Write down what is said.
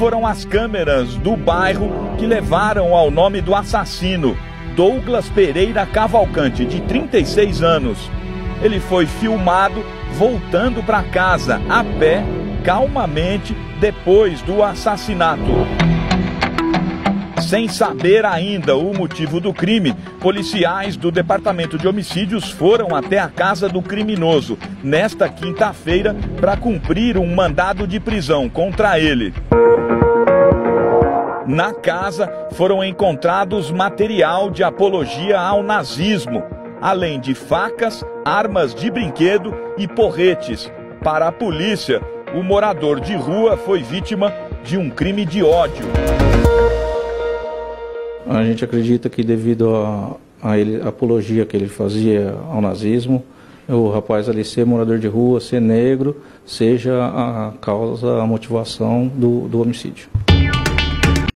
foram as câmeras do bairro que levaram ao nome do assassino, Douglas Pereira Cavalcante, de 36 anos. Ele foi filmado voltando para casa a pé, calmamente, depois do assassinato. Sem saber ainda o motivo do crime, policiais do Departamento de Homicídios foram até a casa do criminoso nesta quinta-feira para cumprir um mandado de prisão contra ele. Na casa foram encontrados material de apologia ao nazismo, além de facas, armas de brinquedo e porretes. Para a polícia, o morador de rua foi vítima de um crime de ódio. A gente acredita que devido a apologia que ele fazia ao nazismo, o rapaz ali ser morador de rua, ser negro, seja a causa, a motivação do homicídio.